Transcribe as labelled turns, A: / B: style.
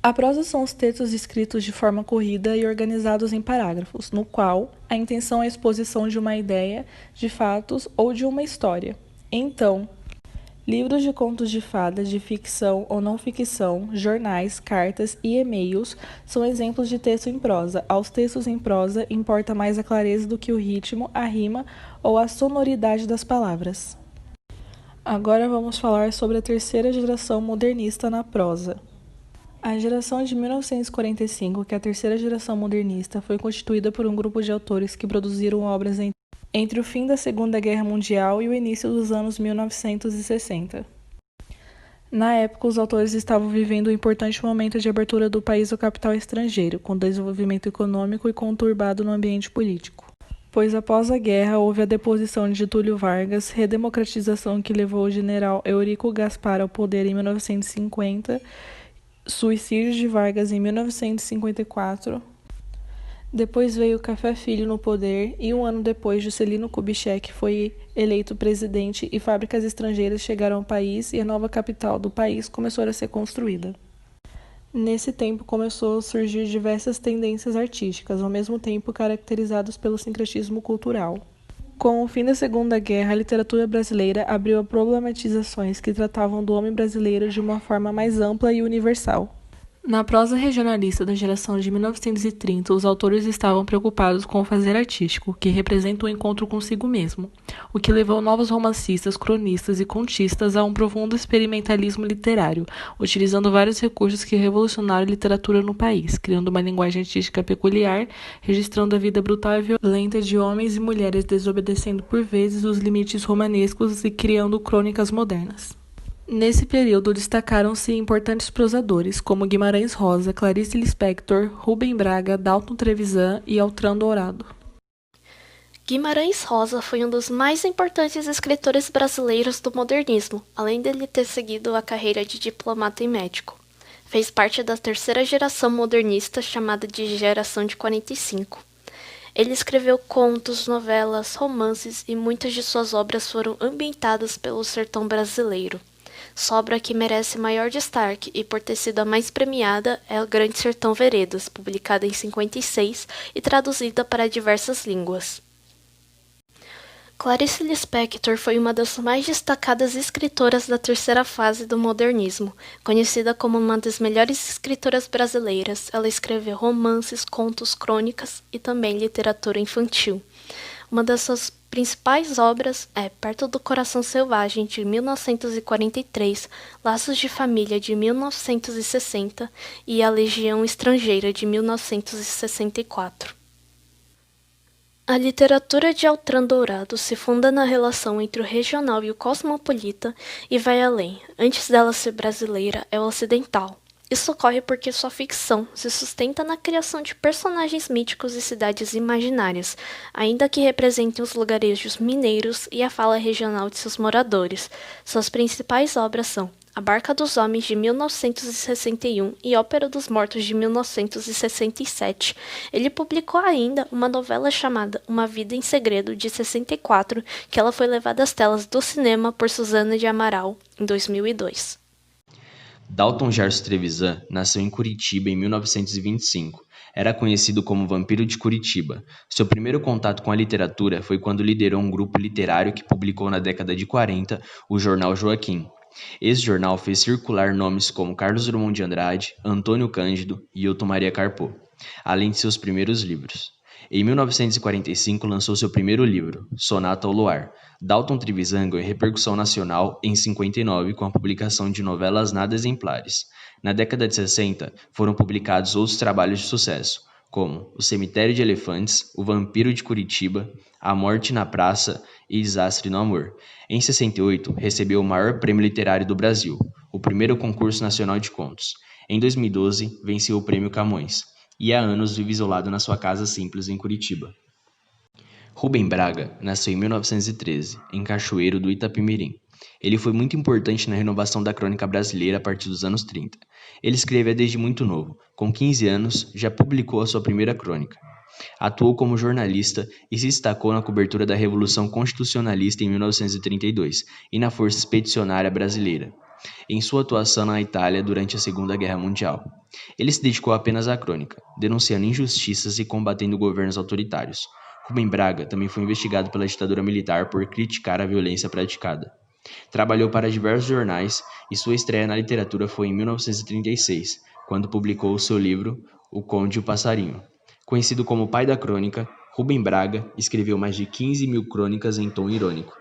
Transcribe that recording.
A: A prosa são os textos escritos de forma corrida e organizados em parágrafos, no qual a intenção é a exposição de uma ideia, de fatos ou de uma história. Então, livros de contos de fadas, de ficção ou não ficção, jornais, cartas e e-mails são exemplos de texto em prosa. Aos textos em prosa importa mais a clareza do que o ritmo, a rima ou a sonoridade das palavras. Agora vamos falar sobre a terceira geração modernista na prosa. A geração de 1945, que é a terceira geração modernista, foi constituída por um grupo de autores que produziram obras entre o fim da Segunda Guerra Mundial e o início dos anos 1960. Na época, os autores estavam vivendo um importante momento de abertura do país ao capital estrangeiro, com desenvolvimento econômico e conturbado no ambiente político. Pois após a guerra houve a deposição de Getúlio Vargas, redemocratização que levou o general Eurico Gaspar ao poder em 1950, suicídio de Vargas em 1954, depois veio Café Filho no poder e um ano depois Juscelino Kubitschek foi eleito presidente e fábricas estrangeiras chegaram ao país e a nova capital do país começou a ser construída. Nesse tempo começou a surgir diversas tendências artísticas, ao mesmo tempo caracterizadas pelo sincretismo cultural. Com o fim da Segunda Guerra, a literatura brasileira abriu a problematizações que tratavam do homem brasileiro de uma forma mais ampla e universal. Na prosa regionalista da geração de 1930, os autores estavam preocupados com o fazer artístico, que representa o encontro consigo mesmo, o que levou novos romancistas, cronistas e contistas a um profundo experimentalismo literário, utilizando vários recursos que revolucionaram a literatura no país, criando uma linguagem artística peculiar, registrando a vida brutal e violenta de homens e mulheres, desobedecendo por vezes os limites romanescos e criando crônicas modernas. Nesse período destacaram-se importantes prosadores, como Guimarães Rosa, Clarice Lispector, Rubem Braga, Dalton Trevisan e Altran Dourado.
B: Guimarães Rosa foi um dos mais importantes escritores brasileiros do modernismo, além dele ter seguido a carreira de diplomata e médico. Fez parte da terceira geração modernista, chamada de Geração de 45. Ele escreveu contos, novelas, romances e muitas de suas obras foram ambientadas pelo sertão brasileiro. Sua obra que merece maior destaque e por ter sido a mais premiada é O Grande Sertão Veredas, publicada em 56 e traduzida para diversas línguas. Clarice Lispector foi uma das mais destacadas escritoras da terceira fase do modernismo. Conhecida como uma das melhores escritoras brasileiras, ela escreveu romances, contos, crônicas e também literatura infantil. Uma das suas principais obras é Perto do Coração Selvagem, de 1943, Laços de Família, de 1960 e A Legião Estrangeira, de 1964. A literatura de Altran Dourado se funda na relação entre o regional e o cosmopolita e vai além. Antes dela ser brasileira, é ocidental. Isso ocorre porque sua ficção se sustenta na criação de personagens míticos e cidades imaginárias, ainda que representem os lugarejos mineiros e a fala regional de seus moradores. Suas principais obras são A Barca dos Homens, de 1961 e Ópera dos Mortos, de 1967. Ele publicou ainda uma novela chamada Uma Vida em Segredo, de 64, que ela foi levada às telas do cinema por Suzana de Amaral, em 2002.
C: Dalton Gerson Trevisan nasceu em Curitiba em 1925. Era conhecido como Vampiro de Curitiba. Seu primeiro contato com a literatura foi quando liderou um grupo literário que publicou na década de 40 o jornal Joaquim. Esse jornal fez circular nomes como Carlos Drummond de Andrade, Antônio Cândido e Hilton Maria Carpo, além de seus primeiros livros. Em 1945 lançou seu primeiro livro, Sonata ao Luar. Dalton Trevisan ganhou repercussão nacional em 59 com a publicação de novelas nada exemplares. Na década de 60 foram publicados outros trabalhos de sucesso, como O Cemitério de Elefantes, O Vampiro de Curitiba, A Morte na Praça e Desastre no Amor. Em 68 recebeu o maior prêmio literário do Brasil, o primeiro concurso nacional de contos. Em 2012 venceu o prêmio Camões. E há anos vive isolado na sua casa simples em Curitiba. Rubem Braga nasceu em 1913, em Cachoeiro do Itapemirim. Ele foi muito importante na renovação da crônica brasileira a partir dos anos 30. Ele escrevia desde muito novo. Com 15 anos, já publicou a sua primeira crônica. Atuou como jornalista e se destacou na cobertura da Revolução Constitucionalista em 1932 e na Força Expedicionária Brasileira. em sua atuação na Itália durante a Segunda Guerra Mundial. Ele se dedicou apenas à crônica, denunciando injustiças e combatendo governos autoritários. Rubem Braga também foi investigado pela ditadura militar por criticar a violência praticada. Trabalhou para diversos jornais e sua estreia na literatura foi em 1936, quando publicou o seu livro O Conde e o Passarinho. Conhecido como pai da crônica, Rubem Braga escreveu mais de 15 mil crônicas em tom irônico,